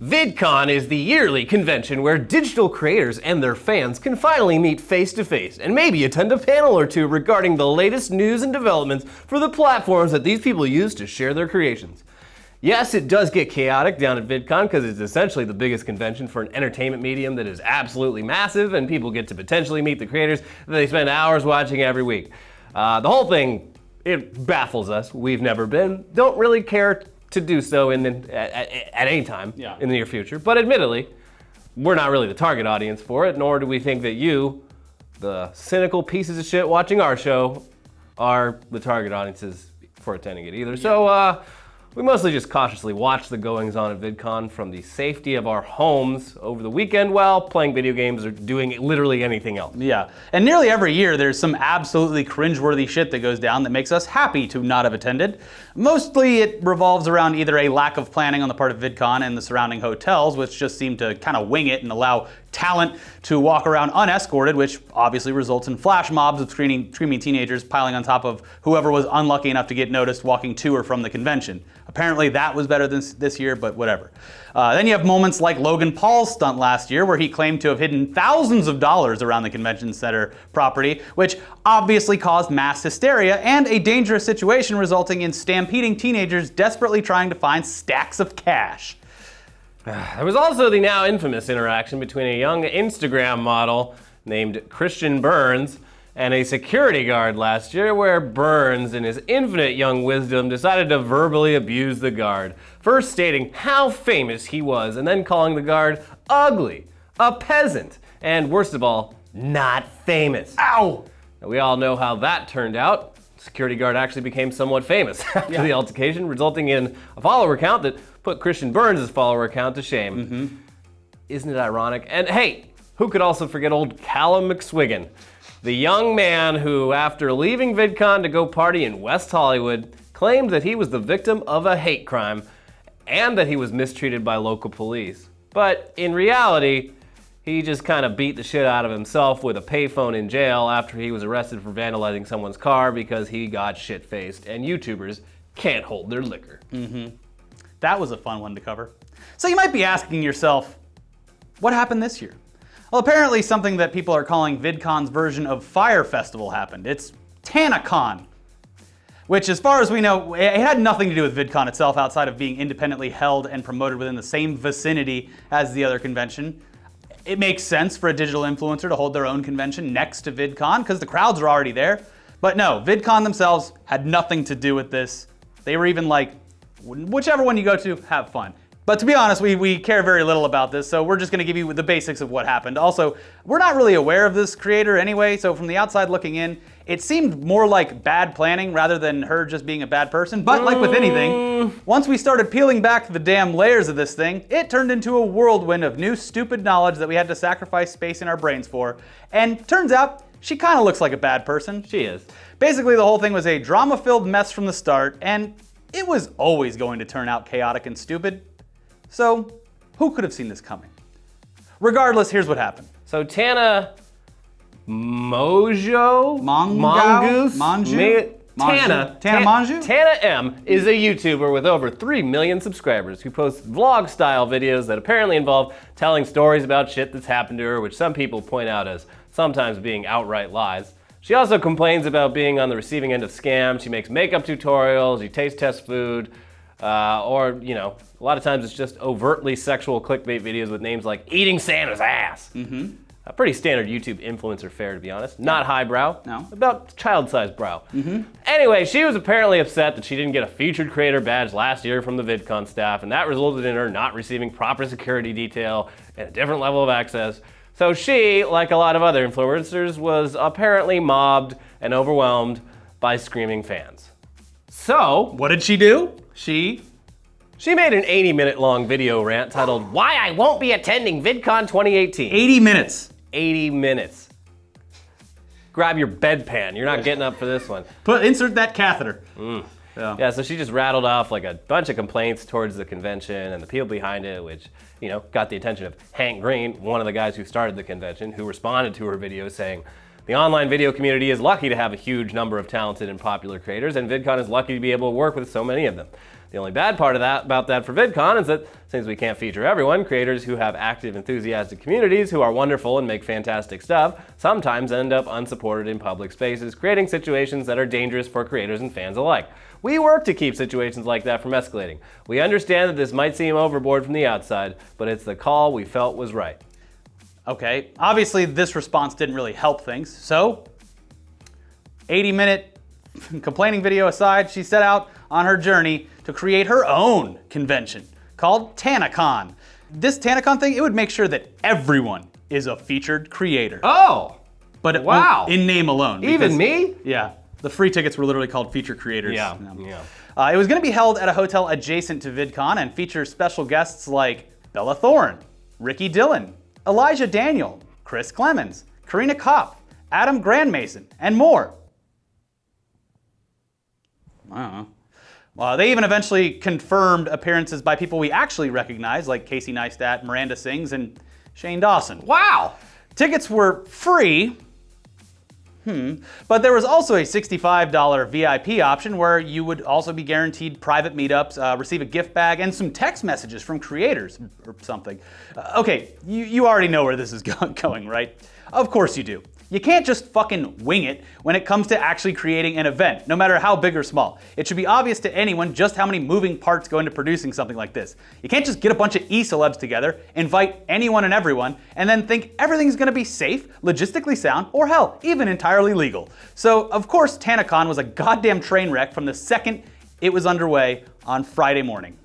Vidcon is the yearly convention where digital creators and their fans can finally meet face to face and maybe attend a panel or two regarding the latest news and developments for the platforms that these people use to share their creations. Yes, it does get chaotic down at Vidcon because it's essentially the biggest convention for an entertainment medium that is absolutely massive, and people get to potentially meet the creators that they spend hours watching every week. The whole thing, it baffles us. We've never been, don't really care to do so at any time in the near future. But admittedly, we're not really the target audience for it, nor do we think that you, the cynical pieces of shit watching our show, are the target audiences for attending it either. So we mostly just cautiously watch the goings on at VidCon from the safety of our homes over the weekend while playing video games or doing literally anything else. Yeah, and nearly every year there's some absolutely cringeworthy shit that goes down that makes us happy to not have attended. Mostly it revolves around either a lack of planning on the part of VidCon and the surrounding hotels, which just seem to kind of wing it and allow talent to walk around unescorted, which obviously results in flash mobs of screaming teenagers piling on top of whoever was unlucky enough to get noticed walking to or from the convention. Apparently that was better than this year, but whatever. Then you have moments like Logan Paul's stunt last year, where he claimed to have hidden thousands of dollars around the convention center property, which obviously caused mass hysteria and a dangerous situation resulting in stampeding teenagers desperately trying to find stacks of cash. There was also the now infamous interaction between a young Instagram model named Christian Burns and a security guard last year, where Burns, in his infinite young wisdom, decided to verbally abuse the guard, first stating how famous he was and then calling the guard ugly, a peasant, and worst of all, not famous. Ow! Now, we all know how that turned out. The security guard actually became somewhat famous after the altercation, resulting in a follower count that put Christian Burns' follower count to shame. Isn't it ironic? And hey, who could also forget old Callum McSwiggan, the young man who, after leaving VidCon to go party in West Hollywood, claimed that he was the victim of a hate crime and that he was mistreated by local police. But in reality, he just kind of beat the shit out of himself with a payphone in jail after he was arrested for vandalizing someone's car because he got shit-faced and YouTubers can't hold their liquor. That was a fun one to cover. So you might be asking yourself, what happened this year? Well, apparently something that people are calling VidCon's version of Fire Festival happened. It's Tanacon, which, as far as we know, it had nothing to do with VidCon itself outside of being independently held and promoted within the same vicinity as the other convention. It makes sense for a digital influencer to hold their own convention next to VidCon because the crowds are already there. But no, VidCon themselves had nothing to do with this. They were even like, whichever one you go to, have fun. But to be honest, we care very little about this, so we're just going to give you the basics of what happened. Also, we're not really aware of this creator anyway, so from the outside looking in, it seemed more like bad planning rather than her just being a bad person. But like with anything, once we started peeling back the damn layers of this thing, it turned into a whirlwind of new stupid knowledge that we had to sacrifice space in our brains for. And turns out, she kind of looks like a bad person. She is. Basically, the whole thing was a drama-filled mess from the start, and it was always going to turn out chaotic and stupid. So, who could have seen this coming? Regardless, here's what happened. So Tana Mongeau? Mongeau? Tana Mongeau? Tana M is a YouTuber with over 3 million subscribers who posts vlog-style videos that apparently involve telling stories about shit that's happened to her, which some people point out as sometimes being outright lies. She also complains about being on the receiving end of scams. She makes makeup tutorials, she taste tests food, or, you know, a lot of times it's just overtly sexual clickbait videos with names like eating Santa's ass. A pretty standard YouTube influencer fare, to be honest. Not highbrow. No. About child-sized brow. Anyway, she was apparently upset that she didn't get a featured creator badge last year from the VidCon staff, and that resulted in her not receiving proper security detail and a different level of access. So she, like a lot of other influencers, was apparently mobbed and overwhelmed by screaming fans. So, What did she do? She made an 80-minute long video rant titled, "Why I Won't Be Attending VidCon 2018. 80 minutes. 80 minutes. Grab your bedpan. You're not getting up for this one. Insert that catheter. Yeah, so she just rattled off like a bunch of complaints towards the convention and the people behind it, which, you know, got the attention of Hank Green, one of the guys who started the convention, who responded to her video saying, "The online video community is lucky to have a huge number of talented and popular creators, and VidCon is lucky to be able to work with so many of them. The only bad part about that for VidCon is that since we can't feature everyone, creators who have active, enthusiastic communities who are wonderful and make fantastic stuff sometimes end up unsupported in public spaces, creating situations that are dangerous for creators and fans alike. We work to keep situations like that from escalating. We understand that this might seem overboard from the outside, but it's the call we felt was right. Okay, obviously this response didn't really help things, so 80-minute complaining video aside, she set out on her journey to create her own convention called Tanacon. This Tanacon thing, it would make sure that everyone is a featured creator. Oh! But wow. In name alone. Even me? Yeah. The free tickets were literally called feature creators. Yeah. It was going to be held at a hotel adjacent to VidCon and feature special guests like Bella Thorne, Ricky Dillon, Elijah Daniel, Chris Clemens, Karina Kopp, Adam Grandmason, and more. I don't know. They even eventually confirmed appearances by people we actually recognize, like Casey Neistat, Miranda Sings, and Shane Dawson. Wow! Tickets were free, but there was also a $65 VIP option where you would also be guaranteed private meetups, receive a gift bag, and some text messages from creators or something. Okay, you already know where this is going, right? Of course you do. You can't just fucking wing it when it comes to actually creating an event, no matter how big or small. It should be obvious to anyone just how many moving parts go into producing something like this. You can't just get a bunch of e-celebs together, invite anyone and everyone, and then think everything's gonna be safe, logistically sound, or hell, even entirely legal. So, of course, Tanacon was a goddamn train wreck from the second it was underway on Friday morning.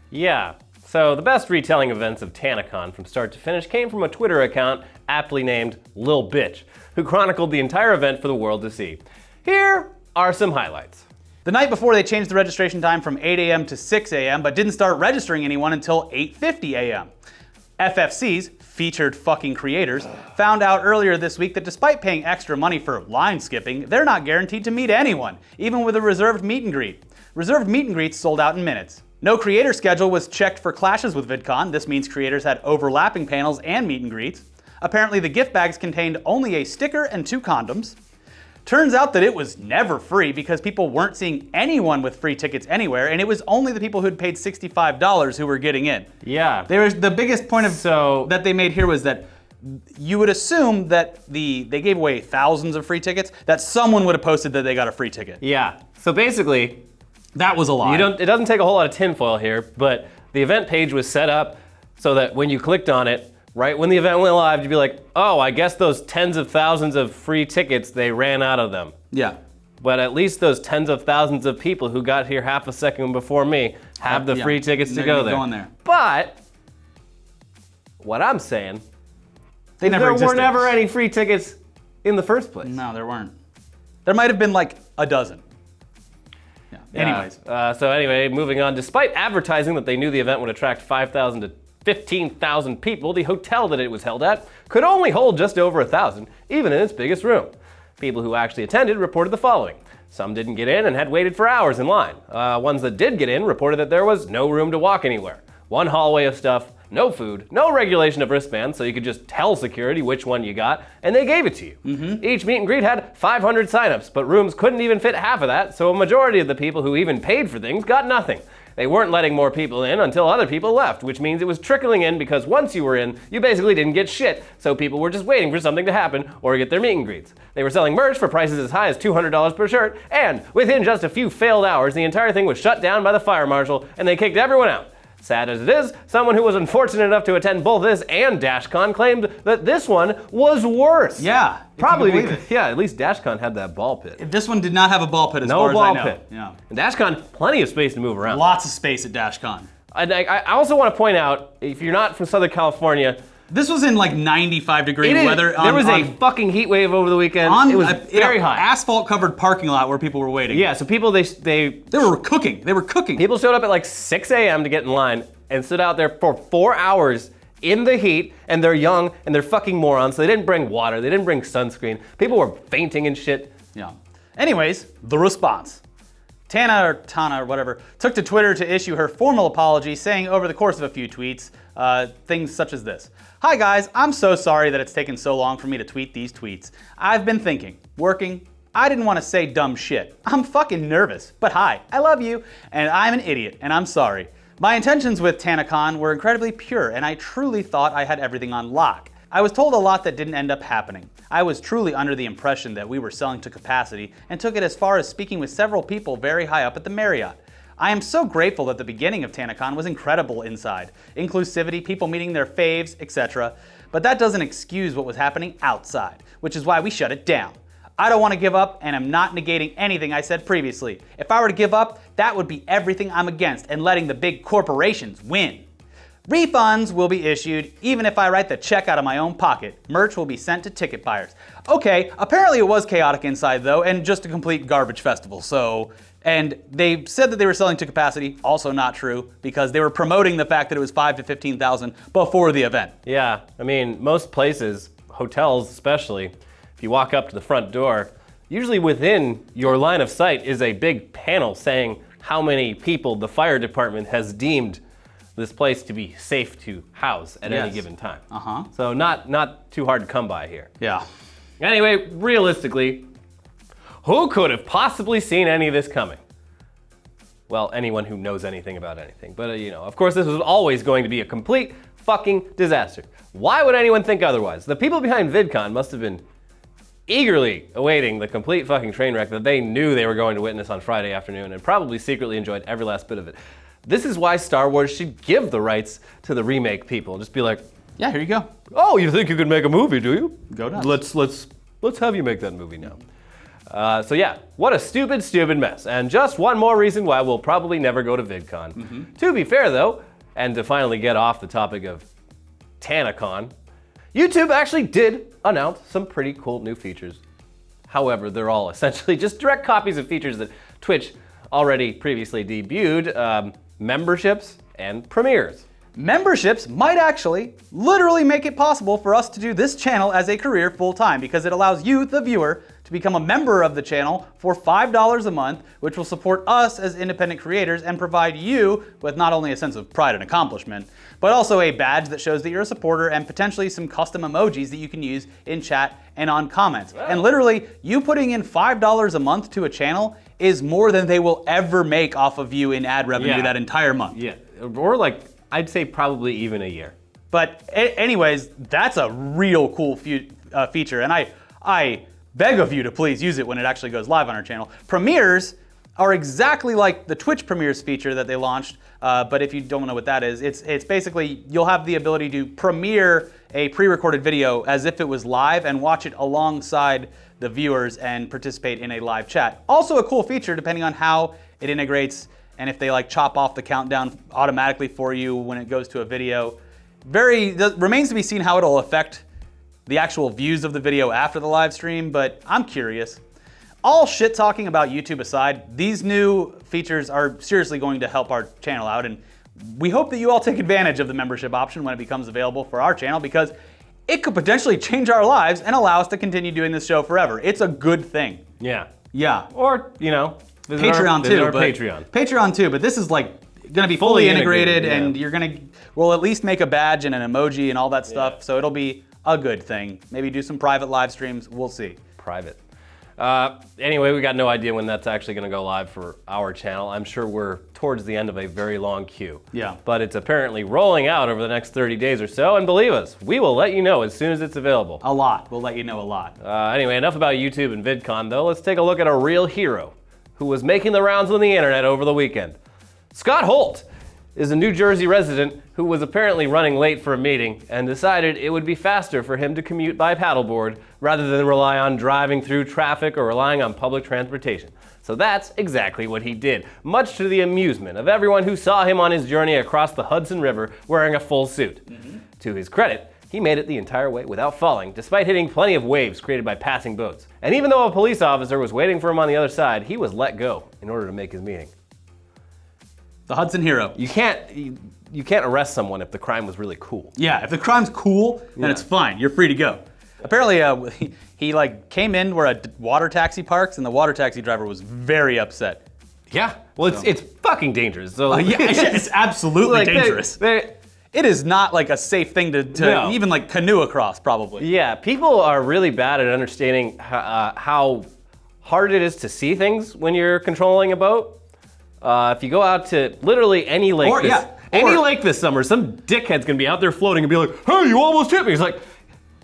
Yeah. So the best retelling events of Tanacon from start to finish came from a Twitter account aptly named Lil Bitch, who chronicled the entire event for the world to see. Here are some highlights. The night before, they changed the registration time from 8 a.m. to 6 a.m., but didn't start registering anyone until 8:50 a.m. FFC's featured fucking creators found out earlier this week that despite paying extra money for line skipping, they're not guaranteed to meet anyone, even with a reserved meet and greet. Reserved meet and greets sold out in minutes. No creator schedule was checked for clashes with VidCon. This means creators had overlapping panels and meet and greets. Apparently the gift bags contained only a sticker and 2 condoms. Turns out that it was never free because people weren't seeing anyone with free tickets anywhere, and it was only the people who'd paid $65 who were getting in. Yeah. The biggest point that they made here was that you would assume that they gave away thousands of free tickets, that someone would have posted that they got a free ticket. Yeah. So basically, that was a lie. It doesn't take a whole lot of tinfoil here, but the event page was set up so that when you clicked on it, right when the event went live, you'd be like, oh, I guess those tens of thousands of free tickets, they ran out of them. Yeah. But at least those tens of thousands of people who got here half a second before me have the free tickets to go there. Going there. But what I'm saying, there were never any free tickets in the first place. No, there weren't. There might have been like a dozen. Yeah. Anyways. So anyway, moving on. Despite advertising that they knew the event would attract 5,000 to 15,000 people, the hotel that it was held at could only hold just over 1,000, even in its biggest room. People who actually attended reported the following. Some didn't get in and had waited for hours in line. Ones that did get in reported that there was no room to walk anywhere. One hallway of stuff, no food, no regulation of wristbands, so you could just tell security which one you got, and they gave it to you. Each meet and greet had 500 signups, but rooms couldn't even fit half of that, so a majority of the people who even paid for things got nothing. They weren't letting more people in until other people left, which means it was trickling in because once you were in, you basically didn't get shit, so people were just waiting for something to happen or get their meet and greets. They were selling merch for prices as high as $200 per shirt, and within just a few failed hours, the entire thing was shut down by the fire marshal, and they kicked everyone out. Sad as it is, someone who was unfortunate enough to attend both this and DashCon claimed that this one was worse. Yeah. Probably because, at least DashCon had that ball pit. This one did not have a ball pit as far as I know. No ball pit. Yeah. And DashCon, plenty of space to move around. Lots of space at DashCon. And I also want to point out, if you're not from Southern California, this was in like 95-degree weather. There was a fucking heat wave over the weekend. It was very hot. Asphalt-covered parking lot where people were waiting. Yeah, so people, they were cooking. They were cooking. People showed up at like 6 a.m. to get in line and stood out there for 4 hours in the heat, and they're young and they're fucking morons, so they didn't bring water, they didn't bring sunscreen. People were fainting and shit. Yeah. Anyways, the response. Tana or whatever took to Twitter to issue her formal apology, saying over the course of a few tweets, things such as this. Hi guys, I'm so sorry that it's taken so long for me to tweet these tweets. I've been thinking, working, I didn't want to say dumb shit. I'm fucking nervous. But hi, I love you, and I'm an idiot, and I'm sorry. My intentions with Tanacon were incredibly pure, and I truly thought I had everything on lock. I was told a lot that didn't end up happening. I was truly under the impression that we were selling to capacity and took it as far as speaking with several people very high up at the Marriott. I am so grateful that the beginning of Tanacon was incredible inside. Inclusivity, people meeting their faves, etc. But that doesn't excuse what was happening outside, which is why we shut it down. I don't want to give up, and I'm not negating anything I said previously. If I were to give up, that would be everything I'm against and letting the big corporations win. Refunds will be issued even if I write the check out of my own pocket. Merch will be sent to ticket buyers. Okay, apparently it was chaotic inside though, and just a complete garbage festival, so... And they said that they were selling to capacity, also not true, because they were promoting the fact that it was 5,000 to 15,000 before the event. Yeah, I mean, most places, hotels especially, if you walk up to the front door, usually within your line of sight is a big panel saying how many people the fire department has deemed this place to be safe to house at any given time. So not too hard to come by here. Yeah. Anyway, realistically, who could have possibly seen any of this coming? Well, anyone who knows anything about anything. But of course this was always going to be a complete fucking disaster. Why would anyone think otherwise? The people behind Vidcon must have been eagerly awaiting the complete fucking train wreck that they knew they were going to witness on Friday afternoon and probably secretly enjoyed every last bit of it. This is why Star Wars should give the rights to the remake people. Just be like, yeah, here you go. Oh, you think you could make a movie, do you? Go nuts. Let's have you make that movie now. So yeah, what a stupid mess. And just one more reason why we'll probably never go to VidCon. To be fair though, and to finally get off the topic of Tanacon, YouTube actually did announce some pretty cool new features. However, they're all essentially just direct copies of features that Twitch already previously debuted, memberships and premieres. Memberships might actually literally make it possible for us to do this channel as a career full-time because it allows you, the viewer, to become a member of the channel for $5 a month, which will support us as independent creators and provide you with not only a sense of pride and accomplishment, but also a badge that shows that you're a supporter and potentially some custom emojis that you can use in chat and on comments. Wow. And literally, you putting in $5 a month to a channel is more than they will ever make off of you in ad revenue that entire month. Yeah, or like, I'd say probably even a year. But anyways, that's a real cool feature, and I beg of you to please use it when it actually goes live on our channel. Premieres are exactly like the Twitch Premieres feature that they launched, but if you don't know what that is, it's basically you'll have the ability to premiere a pre-recorded video as if it was live and watch it alongside the viewers and participate in a live chat. Also a cool feature depending on how it integrates and if they like chop off the countdown automatically for you when it goes to a video. Remains to be seen how it'll affect the actual views of the video after the live stream, but I'm curious. All shit talking about YouTube aside, these new features are seriously going to help our channel out, and we hope that you all take advantage of the membership option when it becomes available for our channel because it could potentially change our lives and allow us to continue doing this show forever. It's a good thing. Yeah. Yeah. Or, Patreon too. Patreon too, but this is like gonna be fully integrated and we'll at least make a badge and an emoji and all that stuff, so it'll be a good thing. Maybe do some private live streams, we'll see. Private. Anyway, we got no idea when that's actually gonna go live for our channel. I'm sure we're towards the end of a very long queue. Yeah. But it's apparently rolling out over the next 30 days or so, and believe us, we will let you know as soon as it's available. A lot, we'll let you know a lot. Anyway, enough about YouTube and VidCon though. Let's take a look at a real hero who was making the rounds on the internet over the weekend. Scott Holt is a New Jersey resident who was apparently running late for a meeting and decided it would be faster for him to commute by paddleboard rather than rely on driving through traffic or relying on public transportation. So that's exactly what he did, much to the amusement of everyone who saw him on his journey across the Hudson River wearing a full suit. To his credit, he made it the entire way without falling, despite hitting plenty of waves created by passing boats. And even though a police officer was waiting for him on the other side, he was let go in order to make his meeting. The Hudson hero. You can't arrest someone if the crime was really cool. Yeah, if the crime's cool, then it's fine. You're free to go. Apparently, he came in where a water taxi parks, and the water taxi driver was very upset. Yeah, well, it's fucking dangerous. So it's absolutely dangerous. It is not like a safe thing to even like canoe across, probably. Yeah, people are really bad at understanding how hard it is to see things when you're controlling a boat. If you go out to literally any lake, lake this summer, some dickhead's gonna be out there floating and be like, "Hey, you almost hit me." He's like,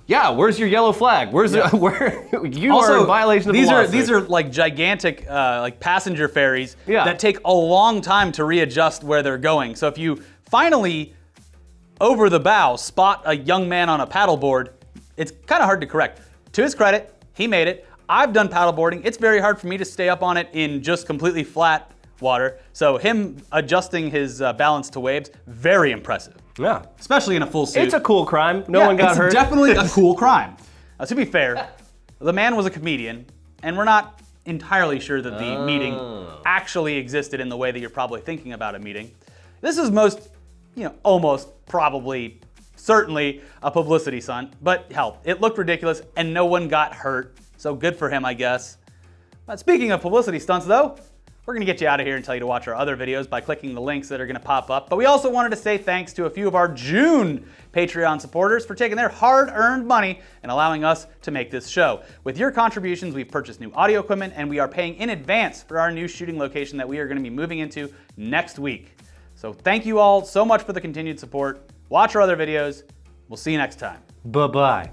"Yeah, where's your yellow flag? Where you also, are in violation of the law." These are like gigantic like passenger ferries that take a long time to readjust where they're going. So if you finally over the bow spot a young man on a paddleboard, it's kind of hard to correct. To his credit, he made it. I've done paddleboarding. It's very hard for me to stay up on it in just completely flat water. So him adjusting his balance to waves, very impressive. Yeah. Especially in a full suit. It's a cool crime. No one got hurt. It's definitely a cool crime. To be fair, the man was a comedian, and we're not entirely sure that the meeting actually existed in the way that you're probably thinking about a meeting. This is almost probably, certainly a publicity stunt, but hell, it looked ridiculous and no one got hurt, so good for him, I guess. But speaking of publicity stunts though, we're gonna get you out of here and tell you to watch our other videos by clicking the links that are gonna pop up. But we also wanted to say thanks to a few of our June Patreon supporters for taking their hard-earned money and allowing us to make this show. With your contributions, we've purchased new audio equipment and we are paying in advance for our new shooting location that we are gonna be moving into next week. So thank you all so much for the continued support. Watch our other videos. We'll see you next time. Bye-bye.